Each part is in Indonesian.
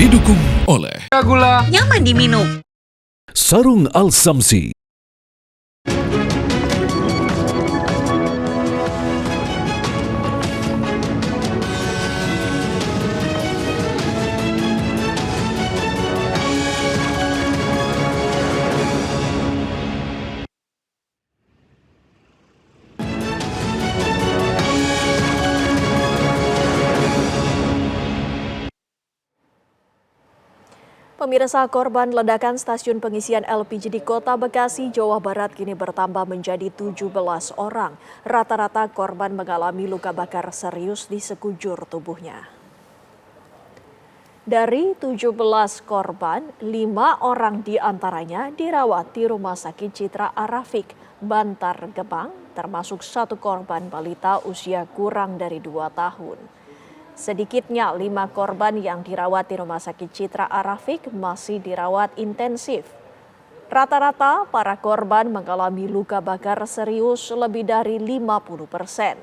Didukung oleh Gula nyaman diminum. Sarung Al-Samsi. Pemirsa, korban ledakan stasiun pengisian LPG di Kota Bekasi, Jawa Barat kini bertambah menjadi 17 orang. Rata-rata korban mengalami luka bakar serius di sekujur tubuhnya. Dari 17 korban, 5 orang diantaranya dirawat di Rumah Sakit Citra Arafik, Bantar Gebang, termasuk 1 korban balita usia kurang dari 2 tahun. Sedikitnya 5 korban yang dirawat di Rumah Sakit Citra Arafik masih dirawat intensif. Rata-rata para korban mengalami luka bakar serius lebih dari 50%.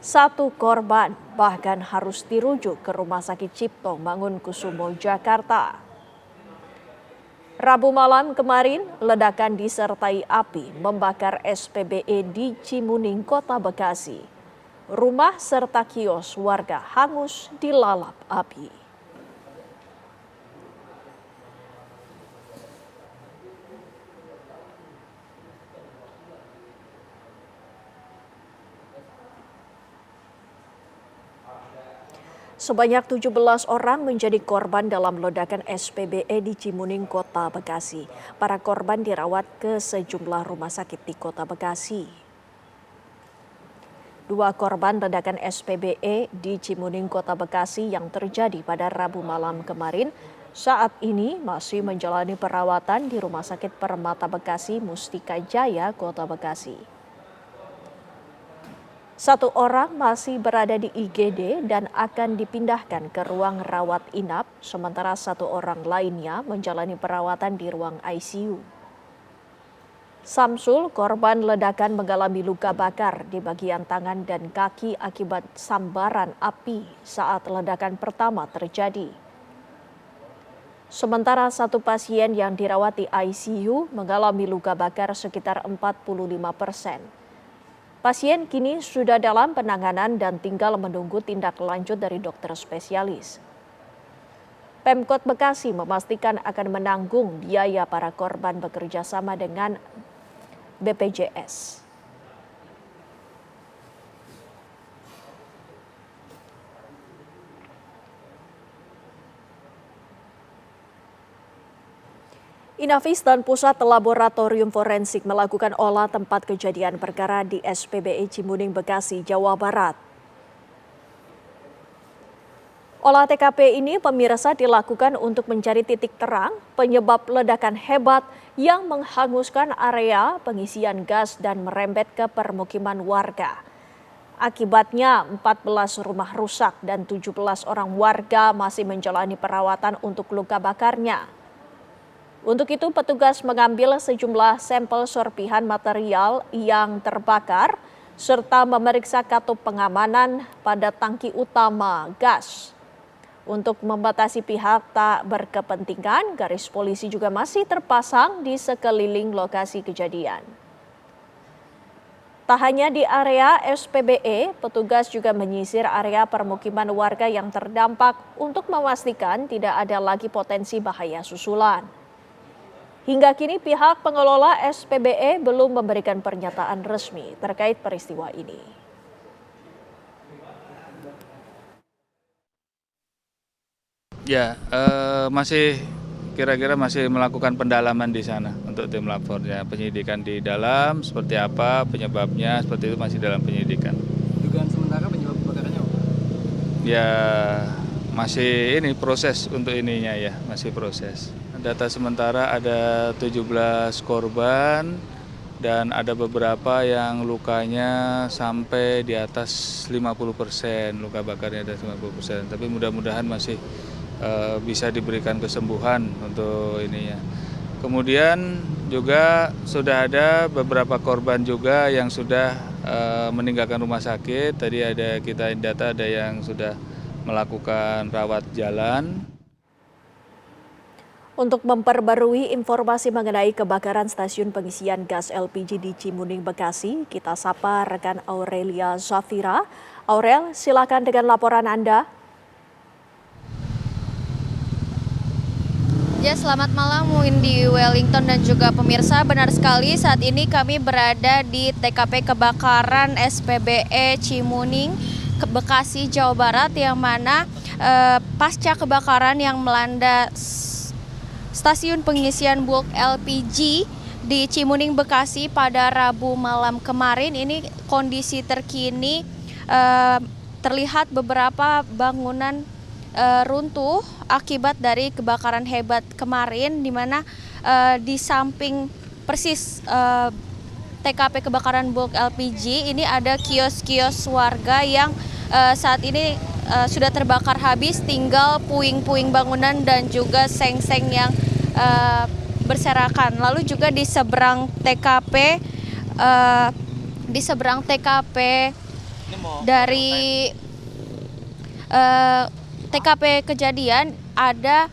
1 korban bahkan harus dirujuk ke Rumah Sakit Cipto Mangunkusumo, Jakarta. Rabu malam kemarin, ledakan disertai api membakar SPBE di Cimuning, Kota Bekasi. Rumah serta kios warga hangus dilalap api. Sebanyak 17 orang menjadi korban dalam ledakan SPBE di Cimuning, Kota Bekasi. Para korban dirawat ke sejumlah rumah sakit di Kota Bekasi. 2 korban ledakan SPBE di Cimuning, Kota Bekasi yang terjadi pada Rabu malam kemarin saat ini masih menjalani perawatan di Rumah Sakit Permata Bekasi Mustika Jaya, Kota Bekasi. 1 orang masih berada di IGD dan akan dipindahkan ke ruang rawat inap, sementara 1 orang lainnya menjalani perawatan di ruang ICU. Samsul, korban ledakan mengalami luka bakar di bagian tangan dan kaki akibat sambaran api saat ledakan pertama terjadi. Sementara 1 pasien yang dirawat di ICU mengalami luka bakar sekitar 45%. Pasien kini sudah dalam penanganan dan tinggal menunggu tindak lanjut dari dokter spesialis. Pemkot Bekasi memastikan akan menanggung biaya para korban bekerja sama dengan BPJS. Inafis dan Pusat Laboratorium Forensik melakukan olah tempat kejadian perkara di SPBE Cimuning, Bekasi, Jawa Barat. Olah TKP ini pemirsa dilakukan untuk mencari titik terang penyebab ledakan hebat yang menghanguskan area pengisian gas dan merembet ke permukiman warga. Akibatnya 14 rumah rusak dan 17 orang warga masih menjalani perawatan untuk luka bakarnya. Untuk itu petugas mengambil sejumlah sampel serpihan material yang terbakar serta memeriksa katup pengamanan pada tangki utama gas. Untuk membatasi pihak tak berkepentingan, garis polisi juga masih terpasang di sekeliling lokasi kejadian. Tak hanya di area SPBE, petugas juga menyisir area permukiman warga yang terdampak untuk memastikan tidak ada lagi potensi bahaya susulan. Hingga kini pihak pengelola SPBE belum memberikan pernyataan resmi terkait peristiwa ini. Ya, masih kira-kira masih melakukan pendalaman di sana untuk tim lapornya. Penyidikan di dalam seperti apa, penyebabnya seperti itu masih dalam penyidikan. dugaan sementara penyebab kebakarannya apa? Ya, masih ini proses untuk ininya ya, masih proses. Data sementara ada 17 korban dan ada beberapa yang lukanya sampai di atas 50%, luka bakarnya ada 50%. Tapi mudah-mudahan masih bisa diberikan kesembuhan untuk ininya. Kemudian juga sudah ada beberapa korban juga yang sudah meninggalkan rumah sakit. Tadi ada kita data ada yang sudah melakukan rawat jalan. Untuk memperbarui informasi mengenai kebakaran stasiun pengisian gas LPG di Cimuning, Bekasi, kita sapa rekan Aurelia Zafira. Aurel, silakan dengan laporan Anda. Ya, selamat malam Windy Wellington dan juga pemirsa. Benar sekali, saat ini kami berada di TKP kebakaran SPBE Cimuning, Bekasi, Jawa Barat, yang mana pasca kebakaran yang melanda stasiun pengisian bulk LPG di Cimuning, Bekasi pada Rabu malam kemarin. Ini kondisi terkini, terlihat beberapa bangunan runtuh akibat dari kebakaran hebat kemarin, di mana di samping persis TKP kebakaran bulk LPG ini ada kios-kios warga yang saat ini sudah terbakar habis, tinggal puing-puing bangunan dan juga seng-seng yang berserakan. Lalu juga di seberang TKP dari TKP kejadian ada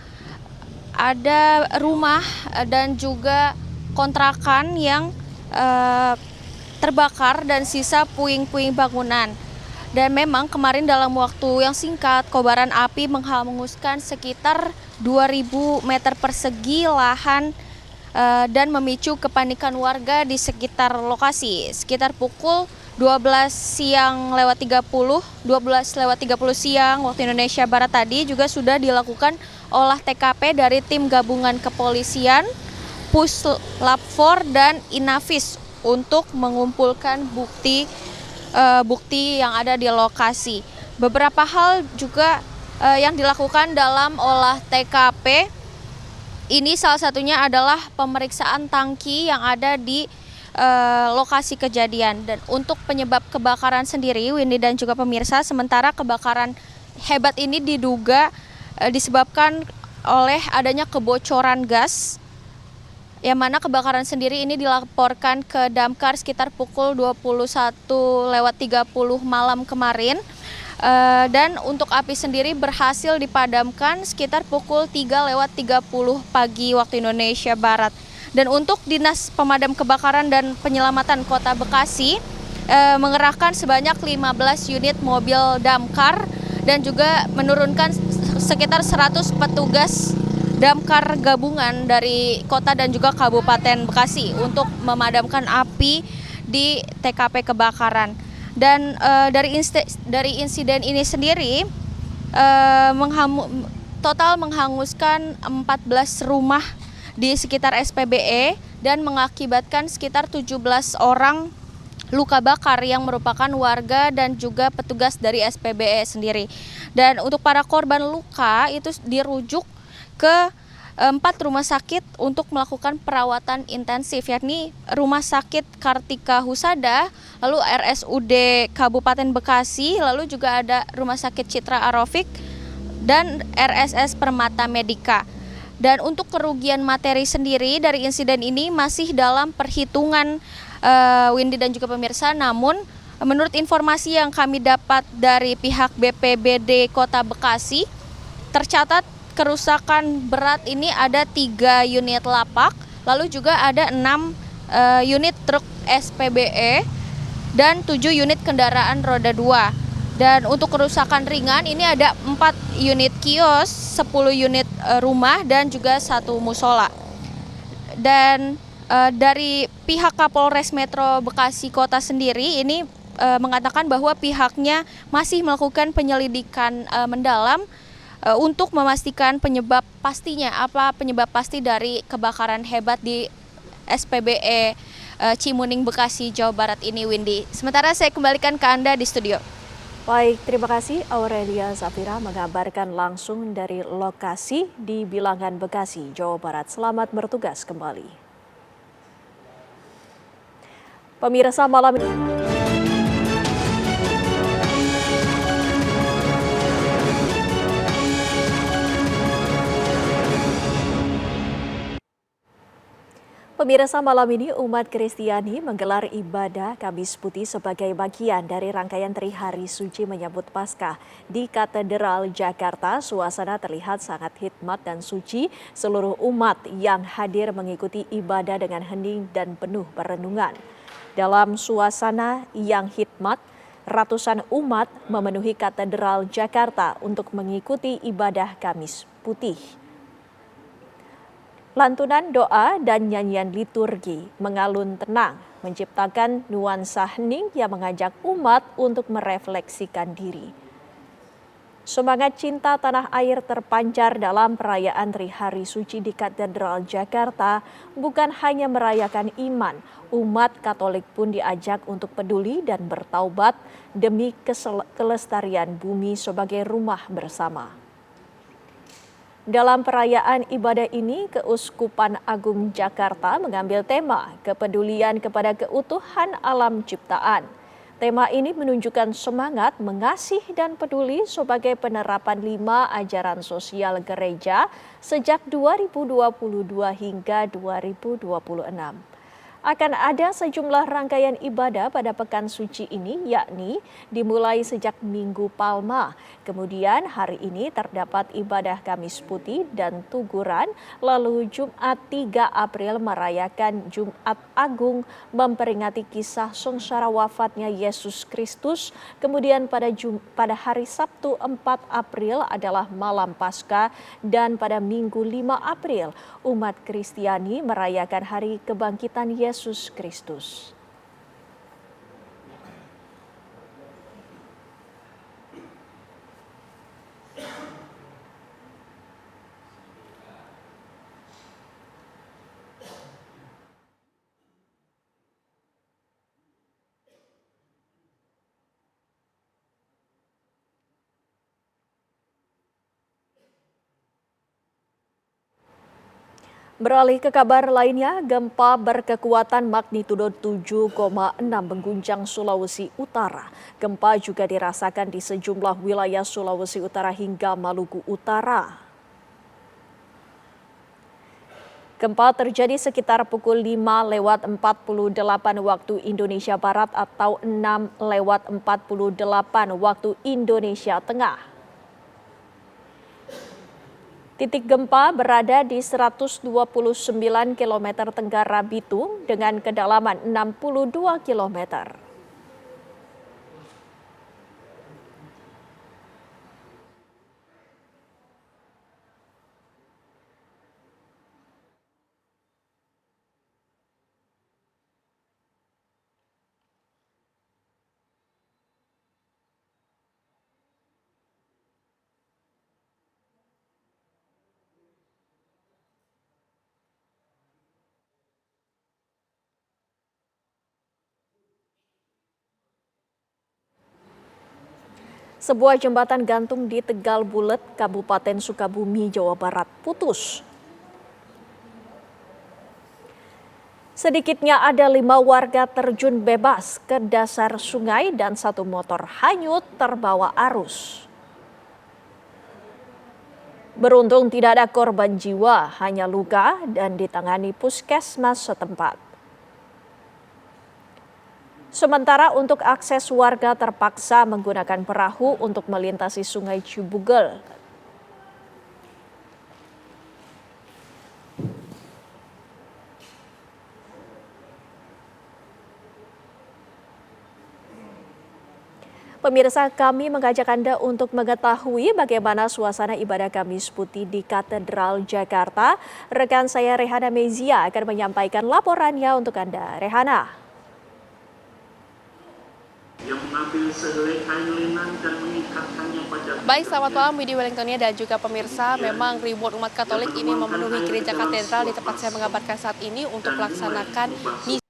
rumah dan juga kontrakan yang terbakar dan sisa puing-puing bangunan. Dan memang kemarin dalam waktu yang singkat, kobaran api menghanguskan sekitar 2.000 meter persegi lahan dan memicu kepanikan warga di sekitar lokasi. Sekitar pukul 12 lewat 30 siang waktu Indonesia Barat tadi juga sudah dilakukan olah TKP dari tim gabungan kepolisian, Puslap 4 dan Inavis untuk mengumpulkan bukti yang ada di lokasi. Beberapa hal juga yang dilakukan dalam olah TKP ini, salah satunya adalah pemeriksaan tangki yang ada di lokasi kejadian. Dan untuk penyebab kebakaran sendiri, Windy dan juga pemirsa, sementara kebakaran hebat ini diduga disebabkan oleh adanya kebocoran gas, yang mana kebakaran sendiri ini dilaporkan ke Damkar sekitar pukul 21.30 malam kemarin. Dan untuk api sendiri berhasil dipadamkan sekitar pukul 3.30 pagi waktu Indonesia Barat. Dan untuk Dinas Pemadam Kebakaran dan Penyelamatan Kota Bekasi mengerahkan sebanyak 15 unit mobil damkar dan juga menurunkan sekitar 100 petugas damkar gabungan dari kota dan juga Kabupaten Bekasi untuk memadamkan api di TKP kebakaran. Dan dari insiden ini sendiri total menghanguskan 14 rumah di sekitar SPBE dan mengakibatkan sekitar 17 orang luka bakar yang merupakan warga dan juga petugas dari SPBE sendiri. Dan untuk para korban luka itu dirujuk ke 4 rumah sakit untuk melakukan perawatan intensif, yakni Rumah Sakit Kartika Husada, lalu RSUD Kabupaten Bekasi, lalu juga ada Rumah Sakit Citra Arofik dan RSS Permata Medika. Dan untuk kerugian materi sendiri dari insiden ini masih dalam perhitungan Windy dan juga pemirsa, namun menurut informasi yang kami dapat dari pihak BPBD Kota Bekasi, tercatat kerusakan berat ini ada 3 unit lapak, lalu juga ada 6 unit truk SPBE dan 7 unit kendaraan roda 2. Dan untuk kerusakan ringan ini ada 4 unit kios, 10 unit rumah dan juga 1 musola. Dan dari pihak Kapolres Metro Bekasi Kota sendiri ini mengatakan bahwa pihaknya masih melakukan penyelidikan mendalam untuk memastikan penyebab pasti dari kebakaran hebat di SPBE Cimuning, Bekasi, Jawa Barat ini, Windy. Sementara saya kembalikan ke Anda di studio. Baik, terima kasih Aurelia Zafira mengabarkan langsung dari lokasi di Bilangan, Bekasi, Jawa Barat. Selamat bertugas kembali. Pemirsa, malam ini Pemirsa, malam ini umat Kristiani menggelar ibadah Kamis Putih sebagai bagian dari rangkaian Trihari Suci menyambut Paskah. Di Katedral Jakarta, suasana terlihat sangat hikmat dan suci. Seluruh umat yang hadir mengikuti ibadah dengan hening dan penuh perenungan. Dalam suasana yang hikmat, ratusan umat memenuhi Katedral Jakarta untuk mengikuti ibadah Kamis Putih. Lantunan doa dan nyanyian liturgi mengalun tenang, menciptakan nuansa hening yang mengajak umat untuk merefleksikan diri. Semangat cinta tanah air terpancar dalam perayaan Trihari Suci di Katedral Jakarta. Bukan hanya merayakan iman, umat Katolik pun diajak untuk peduli dan bertaubat demi kelestarian bumi sebagai rumah bersama. Dalam perayaan ibadah ini, Keuskupan Agung Jakarta mengambil tema kepedulian kepada keutuhan alam ciptaan. Tema ini menunjukkan semangat mengasihi dan peduli sebagai penerapan 5 ajaran sosial gereja sejak 2022 hingga 2026. Akan ada sejumlah rangkaian ibadah pada pekan suci ini, yakni dimulai sejak Minggu Palma. Kemudian hari ini terdapat ibadah Kamis Putih dan Tuguran, lalu Jumat 3 April merayakan Jumat Agung memperingati kisah sengsara wafatnya Yesus Kristus. Kemudian pada hari Sabtu 4 April adalah Malam Paskah, dan pada Minggu 5 April umat Kristiani merayakan Hari Kebangkitan Yesus Kristus. Beralih ke kabar lainnya, gempa berkekuatan magnitudo 7,6 mengguncang Sulawesi Utara. Gempa juga dirasakan di sejumlah wilayah Sulawesi Utara hingga Maluku Utara. Gempa terjadi sekitar pukul 5:48 waktu Indonesia Barat atau 6:48 waktu Indonesia Tengah. Titik gempa berada di 129 km tenggara Bitung dengan kedalaman 62 km. Sebuah jembatan gantung di Tegal Bulet, Kabupaten Sukabumi, Jawa Barat putus. Sedikitnya ada 5 warga terjun bebas ke dasar sungai dan 1 motor hanyut terbawa arus. Beruntung tidak ada korban jiwa, hanya luka dan ditangani puskesmas setempat. Sementara untuk akses warga terpaksa menggunakan perahu untuk melintasi Sungai Cibugel. Pemirsa, kami mengajak Anda untuk mengetahui bagaimana suasana ibadah Kamis Putih di Katedral Jakarta. Rekan saya Rehana Mezia akan menyampaikan laporannya untuk Anda. Rehana. Yang mengambil sehelai kain lenan dan mengikatkannya pada... Baik, selamat malam Widi Wellingtonia dan juga pemirsa. Memang ribuan umat Katolik ini memenuhi gereja katedral di tempat saya mengabarkan saat ini untuk melaksanakan misi.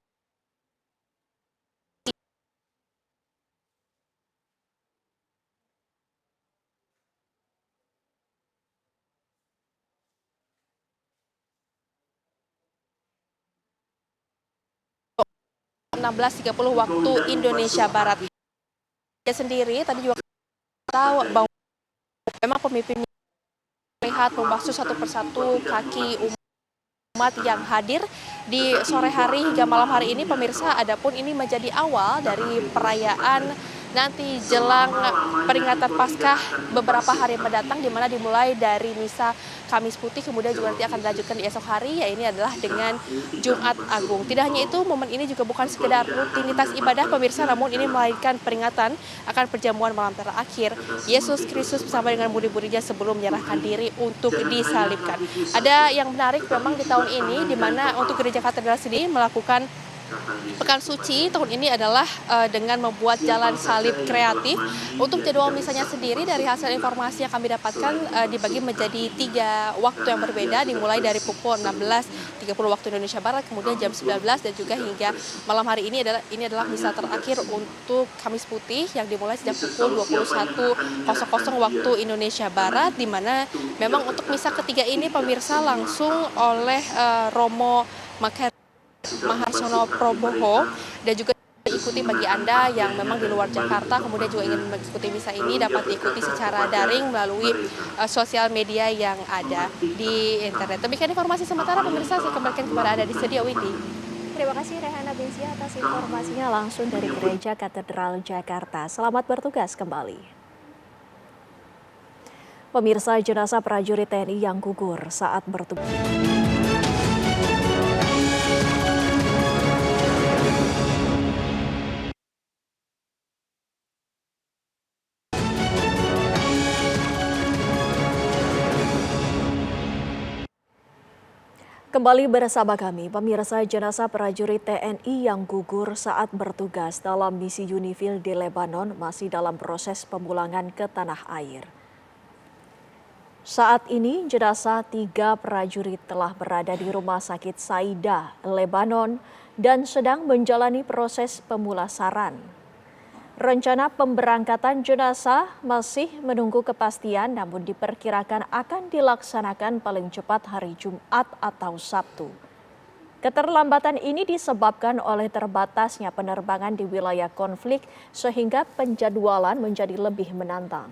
Jam 16.30 waktu Indonesia Barat. Dia sendiri tadi juga tahu bahwa memang pemimpin melihat membasuh satu persatu kaki umat umat yang hadir di sore hari hingga malam hari ini pemirsa. Adapun ini menjadi awal dari perayaan nanti jelang peringatan Paskah beberapa hari mendatang, di mana dimulai dari misa Kamis Putih, kemudian juga nanti akan dilanjutkan di esok hari, ya ini adalah dengan Jumat Agung. Tidak hanya itu, momen ini juga bukan sekedar rutinitas ibadah pemirsa, namun ini melainkan peringatan akan perjamuan malam terakhir Yesus Kristus bersama dengan murid-muridnya sebelum menyerahkan diri untuk disalibkan. Ada yang menarik memang di tahun ini, di mana untuk Gereja Katedral sendiri melakukan Pekan Suci tahun ini adalah dengan membuat jalan salib kreatif. Untuk jadwal misalnya sendiri, dari hasil informasi yang kami dapatkan dibagi menjadi 3 waktu yang berbeda, dimulai dari pukul 16.30 waktu Indonesia Barat, kemudian jam 19 dan juga hingga malam hari ini adalah misa terakhir untuk Kamis Putih yang dimulai sejak pukul 21.00 waktu Indonesia Barat, di mana memang untuk misa ketiga ini pemirsa langsung oleh Romo Maharsono Proboho, dan juga diikuti bagi Anda yang memang di luar Jakarta kemudian juga ingin mengikuti misa ini dapat diikuti secara daring melalui sosial media yang ada di internet. Demikian informasi sementara pemirsa, saya kembalikan kepada Anda di studio Windy. Terima kasih Rehana Binsia atas informasinya langsung dari Gereja Katedral Jakarta. Selamat bertugas kembali. Pemirsa, jenazah prajurit TNI yang gugur saat bertugas. Kembali bersama kami, pemirsa, jenazah prajurit TNI yang gugur saat bertugas dalam misi UNIFIL di Lebanon masih dalam proses pemulangan ke tanah air. Saat ini, jenazah 3 prajurit telah berada di Rumah Sakit Saida, Lebanon, dan sedang menjalani proses pemulasaran. Rencana pemberangkatan jenazah masih menunggu kepastian, namun diperkirakan akan dilaksanakan paling cepat hari Jumat atau Sabtu. Keterlambatan ini disebabkan oleh terbatasnya penerbangan di wilayah konflik sehingga penjadwalan menjadi lebih menantang.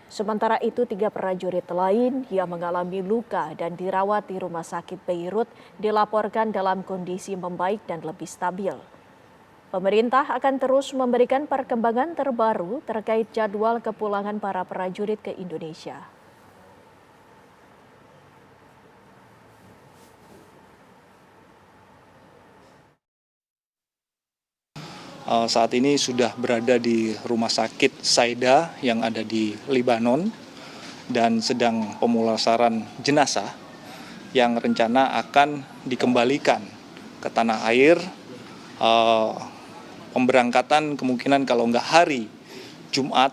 Sementara itu, 3 prajurit lain yang mengalami luka dan dirawat di Rumah Sakit Beirut dilaporkan dalam kondisi membaik dan lebih stabil. Pemerintah akan terus memberikan perkembangan terbaru terkait jadwal kepulangan para prajurit ke Indonesia. Saat ini sudah berada di Rumah Sakit Saida yang ada di Lebanon dan sedang pemulasaran jenazah yang rencana akan dikembalikan ke tanah air. Pemberangkatan kemungkinan kalau nggak hari Jumat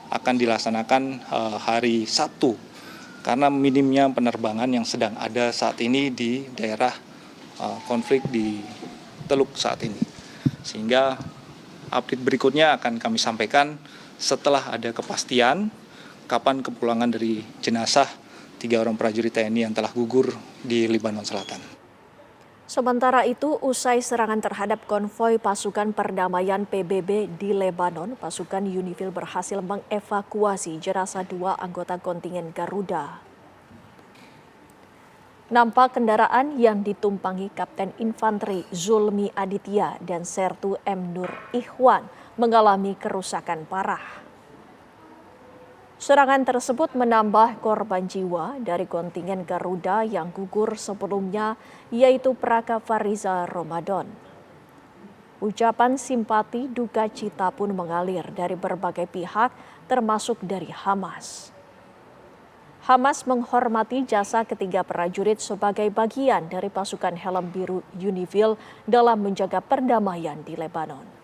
akan dilaksanakan hari Sabtu karena minimnya penerbangan yang sedang ada saat ini di daerah konflik di Teluk saat ini. Sehingga update berikutnya akan kami sampaikan setelah ada kepastian kapan kepulangan dari jenazah 3 orang prajurit TNI yang telah gugur di Lebanon Selatan. Sementara itu, usai serangan terhadap konvoi pasukan perdamaian PBB di Lebanon, pasukan UNIFIL berhasil mengevakuasi jenazah 2 anggota kontingen Garuda. Nampak kendaraan yang ditumpangi Kapten Infanteri Zulmi Aditya dan Sertu M. Nur Ikhwan mengalami kerusakan parah. Serangan tersebut menambah korban jiwa dari kontingen Garuda yang gugur sebelumnya, yaitu Praka Fariza Ramadan. Ucapan simpati duka cita pun mengalir dari berbagai pihak, termasuk dari Hamas. Hamas menghormati jasa ketiga prajurit sebagai bagian dari pasukan Helm Biru UNIFIL dalam menjaga perdamaian di Lebanon.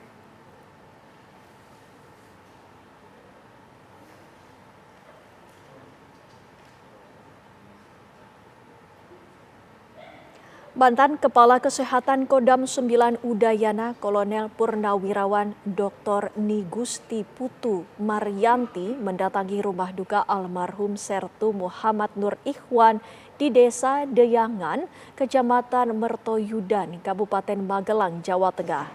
Mantan Kepala Kesehatan Kodam 9 Udayana Kolonel Purnawirawan Dr. Nigusti Putu Maryanti mendatangi rumah duka almarhum Sertu Muhammad Nur Ikhwan di Desa Deyangan, Kecamatan Mertoyudan, Kabupaten Magelang, Jawa Tengah.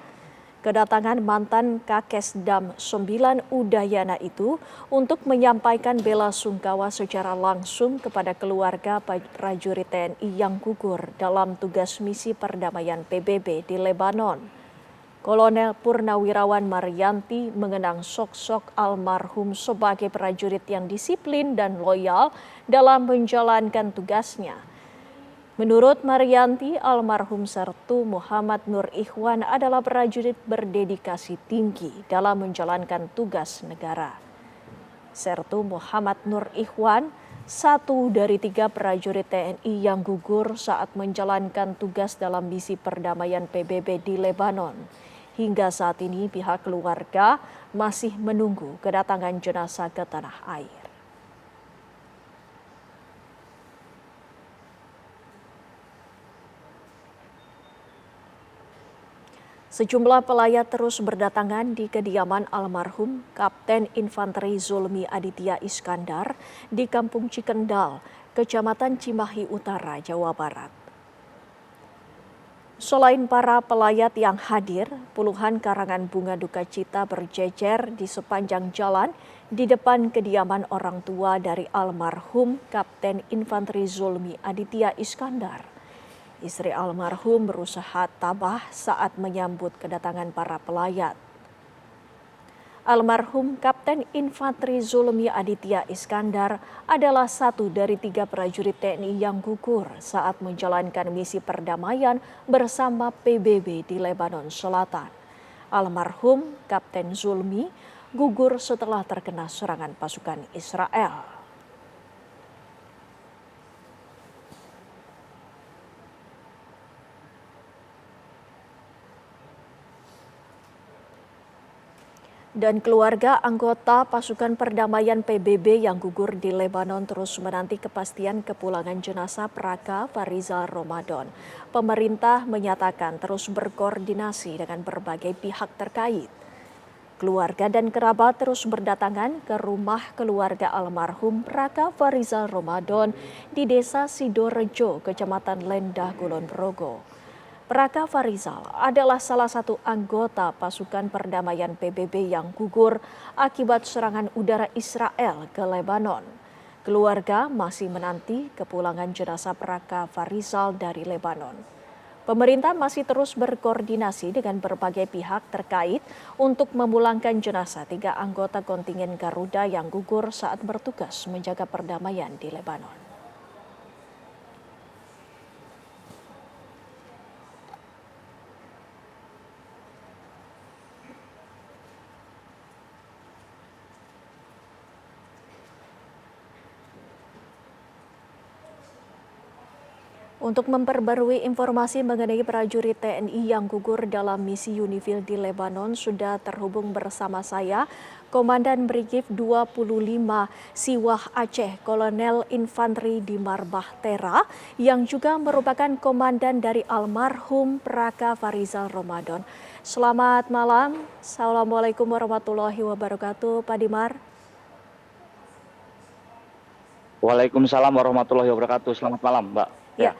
kedatangan mantan Kakesdam 9 Udayana itu untuk menyampaikan bela sungkawa secara langsung kepada keluarga prajurit TNI yang gugur dalam tugas misi perdamaian PBB di Lebanon. Kolonel Purnawirawan Maryanti mengenang sosok almarhum sebagai prajurit yang disiplin dan loyal dalam menjalankan tugasnya. Menurut Maryanti, almarhum Sertu Muhammad Nur Ikhwan adalah prajurit berdedikasi tinggi dalam menjalankan tugas negara. Sertu Muhammad Nur Ikhwan, satu dari 3 prajurit TNI yang gugur saat menjalankan tugas dalam misi perdamaian PBB di Lebanon. Hingga saat ini pihak keluarga masih menunggu kedatangan jenazah ke tanah air. Sejumlah pelayat terus berdatangan di kediaman almarhum Kapten Infanteri Zulmi Aditya Iskandar di Kampung Cikendal, Kecamatan Cimahi Utara, Jawa Barat. Selain para pelayat yang hadir, puluhan karangan bunga duka cita berjejer di sepanjang jalan di depan kediaman orang tua dari almarhum Kapten Infanteri Zulmi Aditya Iskandar. Istri almarhum berusaha tabah saat menyambut kedatangan para pelayat. Almarhum Kapten Infanteri Zulmi Aditya Iskandar adalah satu dari 3 prajurit TNI yang gugur saat menjalankan misi perdamaian bersama PBB di Lebanon Selatan. Almarhum Kapten Zulmi gugur setelah terkena serangan pasukan Israel. Dan keluarga anggota pasukan perdamaian PBB yang gugur di Lebanon terus menanti kepastian kepulangan jenazah Praka Farizal Ramadan. Pemerintah menyatakan terus berkoordinasi dengan berbagai pihak terkait. Keluarga dan kerabat terus berdatangan ke rumah keluarga almarhum Praka Farizal Ramadan di Desa Sidorejo, Kecamatan Lendah, Kulon Progo. Praka Farizal adalah salah satu anggota pasukan perdamaian PBB yang gugur akibat serangan udara Israel ke Lebanon. Keluarga masih menanti kepulangan jenazah Praka Farizal dari Lebanon. Pemerintah masih terus berkoordinasi dengan berbagai pihak terkait untuk memulangkan jenazah 3 anggota kontingen Garuda yang gugur saat bertugas menjaga perdamaian di Lebanon. Untuk memperbarui informasi mengenai prajurit TNI yang gugur dalam misi UNIFIL di Lebanon, sudah terhubung bersama saya Komandan Brigif 25 Siwah Aceh, Kolonel Infanteri Dimar Bahtera, yang juga merupakan komandan dari almarhum Praka Farizal Ramadan. Selamat malam, Assalamualaikum warahmatullahi wabarakatuh, Pak Dimar. Waalaikumsalam warahmatullahi wabarakatuh. Selamat malam, Mbak. Ya.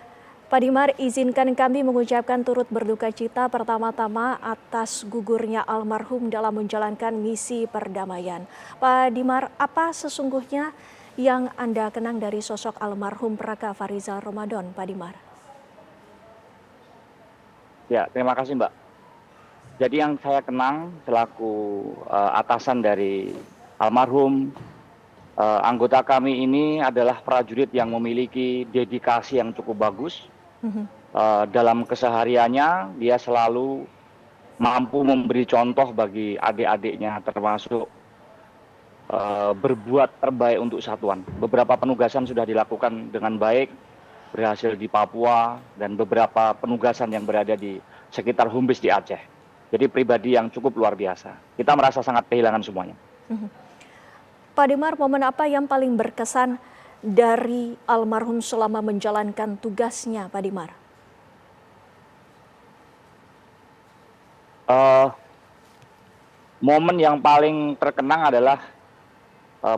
Pak Dimar, izinkan kami mengucapkan turut berduka cita pertama-tama atas gugurnya almarhum dalam menjalankan misi perdamaian. Pak Dimar, apa sesungguhnya yang Anda kenang dari sosok almarhum Praka Farizal Ramadan, Pak Dimar? Ya, terima kasih, Mbak. Jadi yang saya kenang selaku atasan dari almarhum, anggota kami ini adalah prajurit yang memiliki dedikasi yang cukup bagus. Dalam kesehariannya dia selalu mampu memberi contoh bagi adik-adiknya, termasuk berbuat terbaik untuk satuan. Beberapa penugasan sudah dilakukan dengan baik, berhasil di Papua, dan beberapa penugasan yang berada di sekitar Humbis di Aceh. Jadi pribadi yang cukup luar biasa. Kita merasa sangat kehilangan semuanya. Pak Dimar, momen apa yang paling berkesan dari almarhum selama menjalankan tugasnya, Pak Dimar? Momen yang paling terkenang adalah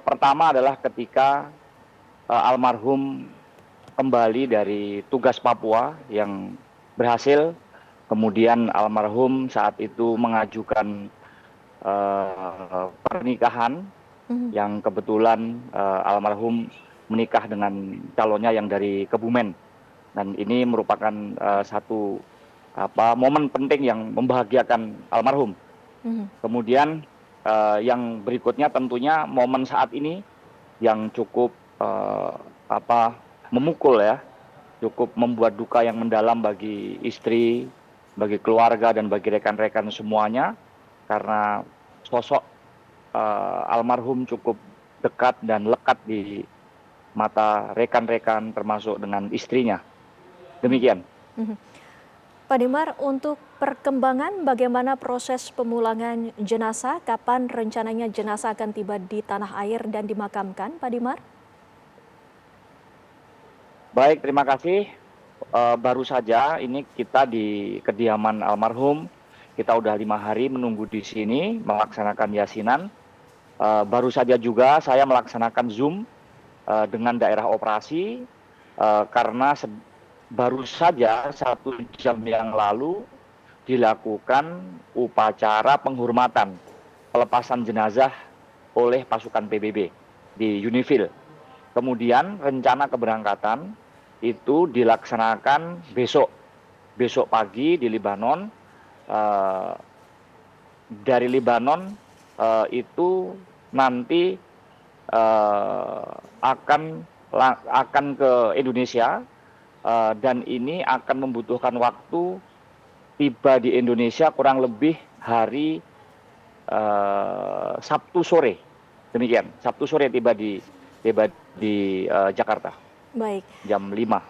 pertama adalah ketika almarhum kembali dari tugas Papua yang berhasil Kemudian almarhum saat itu mengajukan pernikahan yang kebetulan almarhum menikah dengan calonnya yang dari Kebumen, dan ini merupakan satu momen penting yang membahagiakan almarhum. Kemudian yang berikutnya tentunya momen saat ini yang cukup memukul ya, cukup membuat duka yang mendalam bagi istri, bagi keluarga, dan bagi rekan-rekan semuanya, karena sosok almarhum cukup dekat dan lekat di mata rekan-rekan termasuk dengan istrinya. Demikian. Pak Dimar, untuk perkembangan bagaimana proses pemulangan jenazah, kapan rencananya jenazah akan tiba di tanah air dan dimakamkan, Pak Dimar? Baik, terima kasih. Baru saja ini kita di kediaman almarhum, kita udah 5 hari menunggu di sini melaksanakan yasinan. Baru saja juga saya melaksanakan Zoom dengan daerah operasi karena baru saja 1 jam yang lalu dilakukan upacara penghormatan pelepasan jenazah oleh pasukan PBB di Unifil. Kemudian rencana keberangkatan itu dilaksanakan besok pagi di Libanon. Dari Libanon itu nanti akan ke Indonesia, dan ini akan membutuhkan waktu tiba di Indonesia kurang lebih hari Sabtu sore. Demikian, Sabtu sore tiba di Jakarta. Baik.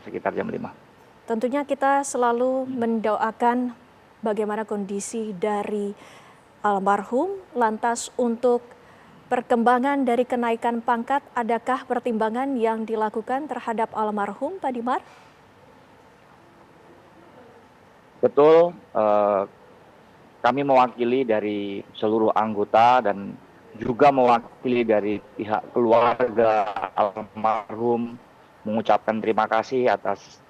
Sekitar jam 5. Tentunya kita selalu mendoakan bagaimana kondisi dari almarhum. Lantas untuk perkembangan dari kenaikan pangkat, adakah pertimbangan yang dilakukan terhadap almarhum, Pak Dimar? Betul, kami mewakili dari seluruh anggota dan juga mewakili dari pihak keluarga almarhum mengucapkan terima kasih atas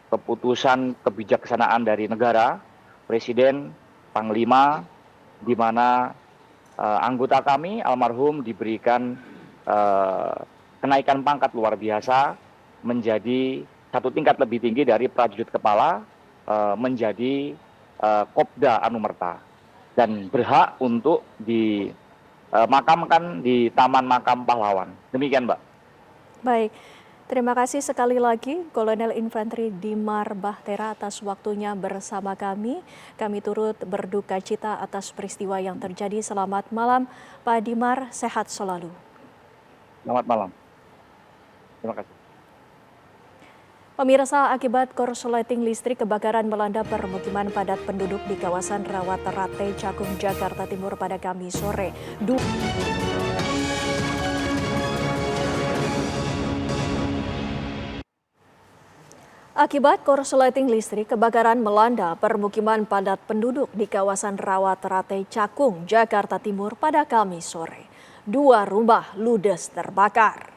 keputusan kebijaksanaan dari negara, Presiden, Panglima, di mana anggota kami almarhum diberikan kenaikan pangkat luar biasa menjadi 1 tingkat lebih tinggi dari prajurit kepala menjadi Kopda Anumerta, dan berhak untuk dimakamkan di Taman Makam Pahlawan. Demikian, Mbak. Baik, terima kasih sekali lagi Kolonel Infanteri Dimar Bahtera atas waktunya bersama kami. Kami turut berduka cita atas peristiwa yang terjadi. Selamat malam, Pak Dimar, sehat selalu. Selamat malam. Terima kasih. Pemirsa, akibat korsleting listrik, kebakaran melanda permukiman padat penduduk di kawasan Rawat-Rate, Cakung, Jakarta Timur pada Kamis sore. Akibat korsleting listrik, kebakaran melanda permukiman padat penduduk di kawasan Rawat-Rate, Cakung, Jakarta Timur pada Kamis sore. 2 rumah ludes terbakar.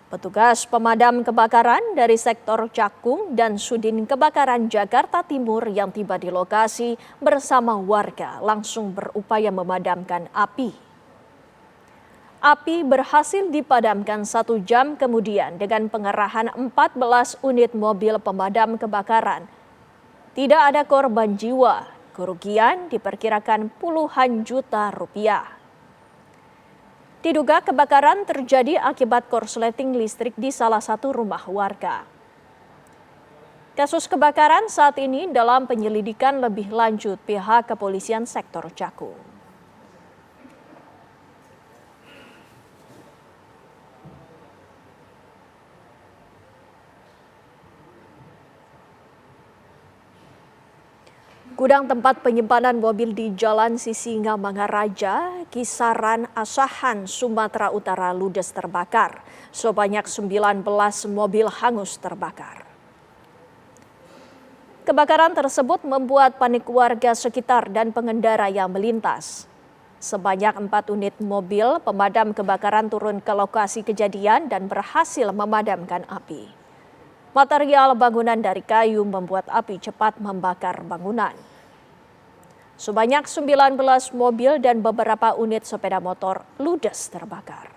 Petugas pemadam kebakaran dari sektor Cakung dan Sudin Kebakaran Jakarta Timur yang tiba di lokasi bersama warga langsung berupaya memadamkan api. Api berhasil dipadamkan 1 jam kemudian dengan pengerahan 14 unit mobil pemadam kebakaran. Tidak ada korban jiwa, kerugian diperkirakan puluhan juta rupiah. Diduga kebakaran terjadi akibat korsleting listrik di salah satu rumah warga. Kasus kebakaran saat ini dalam penyelidikan lebih lanjut pihak kepolisian sektor Cakung. Gudang tempat penyimpanan mobil di Jalan Sisinga Mangaraja, Kisaran Asahan, Sumatera Utara ludes terbakar. Sebanyak 19 mobil hangus terbakar. Kebakaran tersebut membuat panik warga sekitar dan pengendara yang melintas. Sebanyak 4 unit mobil pemadam kebakaran turun ke lokasi kejadian dan berhasil memadamkan api. Material bangunan dari kayu membuat api cepat membakar bangunan. Sebanyak 19 mobil dan beberapa unit sepeda motor ludes terbakar.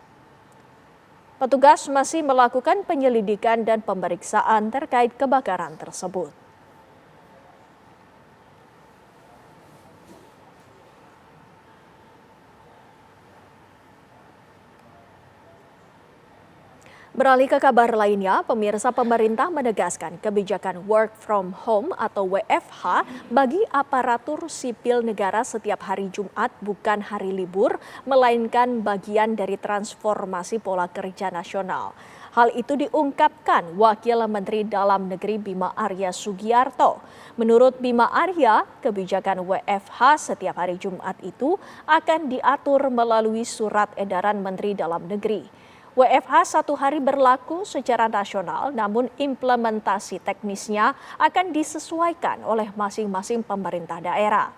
Petugas masih melakukan penyelidikan dan pemeriksaan terkait kebakaran tersebut. Beralih ke kabar lainnya, pemirsa, pemerintah menegaskan kebijakan work from home atau WFH bagi aparatur sipil negara setiap hari Jumat bukan hari libur, melainkan bagian dari transformasi pola kerja nasional. Hal itu diungkapkan Wakil Menteri Dalam Negeri Bima Arya Sugiarto. Menurut Bima Arya, kebijakan WFH setiap hari Jumat itu akan diatur melalui surat edaran Menteri Dalam Negeri. WFH 1 hari berlaku secara nasional, namun implementasi teknisnya akan disesuaikan oleh masing-masing pemerintah daerah.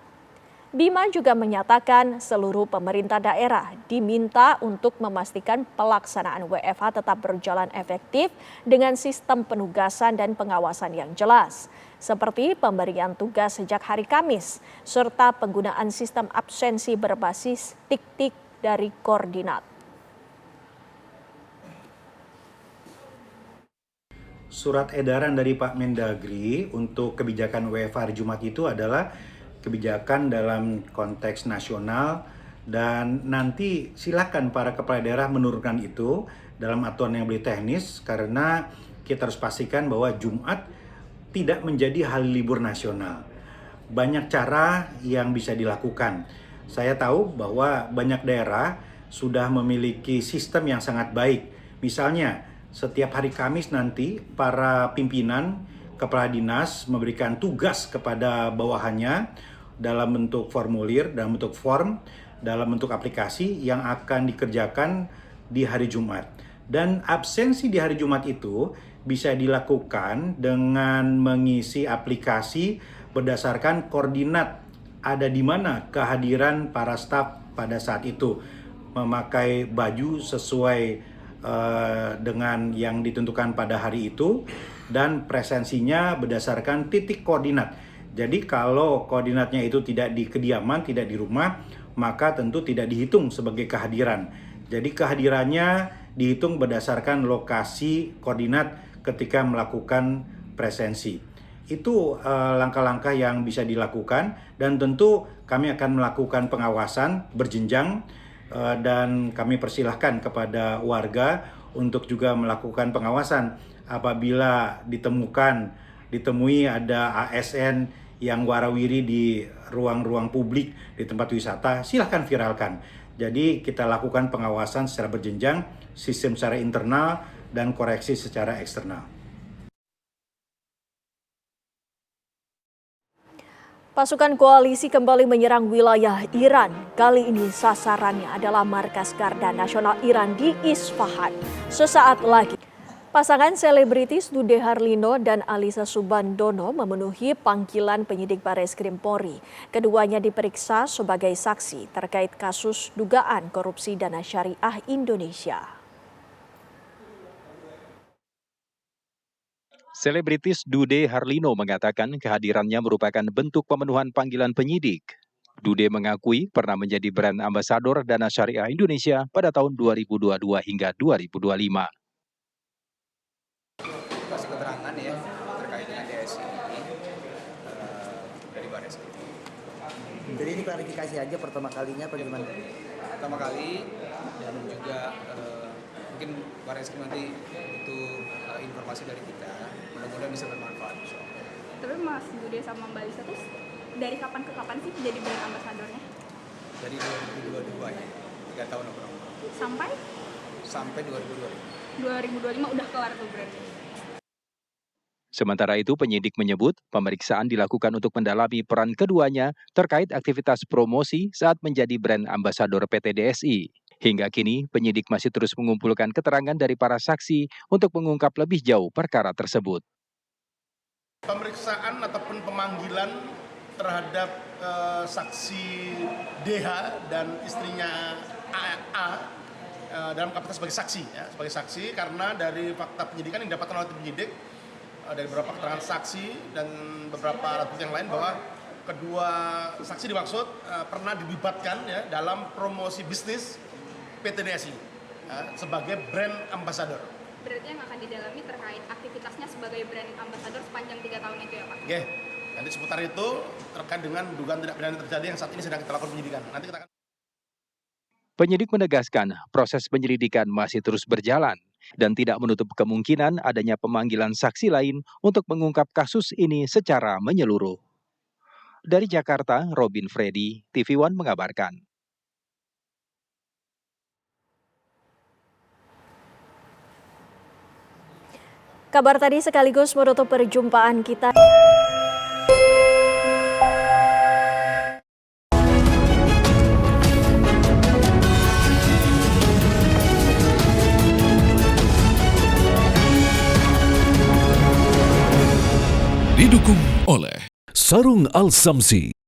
Bima juga menyatakan seluruh pemerintah daerah diminta untuk memastikan pelaksanaan WFH tetap berjalan efektif dengan sistem penugasan dan pengawasan yang jelas, seperti pemberian tugas sejak hari Kamis, serta penggunaan sistem absensi berbasis tik-tik dari koordinat. Surat edaran dari Pak Mendagri untuk kebijakan WFH hari Jumat itu adalah kebijakan dalam konteks nasional, dan nanti silakan para kepala daerah menurunkan itu dalam aturan yang lebih teknis, karena kita harus pastikan bahwa Jumat tidak menjadi hari libur nasional. Banyak cara yang bisa dilakukan. Saya tahu bahwa banyak daerah sudah memiliki sistem yang sangat baik. Misalnya, setiap hari Kamis nanti para pimpinan kepala dinas memberikan tugas kepada bawahannya dalam bentuk formulir, dalam bentuk form, dalam bentuk aplikasi yang akan dikerjakan di hari Jumat. Dan absensi di hari Jumat itu bisa dilakukan dengan mengisi aplikasi berdasarkan koordinat ada di mana kehadiran para staf pada saat itu, memakai baju sesuai dengan yang ditentukan pada hari itu, dan presensinya berdasarkan titik koordinat. Jadi kalau koordinatnya itu tidak di kediaman, tidak di rumah, maka tentu tidak dihitung sebagai kehadiran. Jadi kehadirannya dihitung berdasarkan lokasi koordinat ketika melakukan presensi. Itu langkah-langkah yang bisa dilakukan, dan tentu kami akan melakukan pengawasan berjenjang. Dan kami persilahkan kepada warga untuk juga melakukan pengawasan apabila ditemui ada ASN yang warawiri di ruang-ruang publik di tempat wisata, silahkan viralkan. Jadi kita lakukan pengawasan secara berjenjang, sistem secara internal dan koreksi secara eksternal. Pasukan koalisi kembali menyerang wilayah Iran. Kali ini sasarannya adalah markas Garda Nasional Iran di Isfahan. Sesaat lagi, pasangan selebritis Dude Harlino dan Alisa Subandono memenuhi panggilan penyidik Bareskrim Polri. Keduanya diperiksa sebagai saksi terkait kasus dugaan korupsi dana syariah Indonesia. Selebritis Dude Harlino mengatakan kehadirannya merupakan bentuk pemenuhan panggilan penyidik. Dude mengakui pernah menjadi brand ambasador Dana Syariah Indonesia pada tahun 2022 hingga 2025. Kasih keterangan ya terkait dengan DSI ini dari Bareskrim. Jadi ini klarifikasi aja pertama kalinya apa gimana? Pertama kali, dan juga mungkin Bareskrim nanti itu informasi dari kita, mudah-mudahan bisa bermanfaat. Tapi Mas Dude sama Mbak Lisa tuh dari kapan ke kapan sih jadi brand ambasadornya? Dari 2022 ya, 3 tahun kurang. Sampai 2025. 2025 udah kelar tuh brandnya. Sementara itu, penyidik menyebut pemeriksaan dilakukan untuk mendalami peran keduanya terkait aktivitas promosi saat menjadi brand ambasador PT DSI. Hingga kini, penyidik masih terus mengumpulkan keterangan dari para saksi untuk mengungkap lebih jauh perkara tersebut. Pemeriksaan ataupun pemanggilan terhadap saksi DH dan istrinya AA dalam kapasitas sebagai saksi, karena dari fakta penyidikan yang didapatkan oleh penyidik dari beberapa keterangan saksi dan beberapa alat bukti yang lain bahwa kedua saksi dimaksud pernah dilibatkan ya dalam promosi bisnis PTDSI sebagai brand ambassador. Berarti yang akan didalami terkait aktivitasnya sebagai brand ambassador sepanjang 3 tahun itu ya Pak? Oke, nanti seputar itu terkait dengan dugaan tindak pidana terjadi yang saat ini sedang kita lakukan penyidikan. Nanti kita akan... Penyidik menegaskan proses penyelidikan masih terus berjalan dan tidak menutup kemungkinan adanya pemanggilan saksi lain untuk mengungkap kasus ini secara menyeluruh. Dari Jakarta, Robin Freddy, TV One mengabarkan. Kabar tadi sekaligus menutup perjumpaan kita. Didukung oleh Sarung Al Samsi.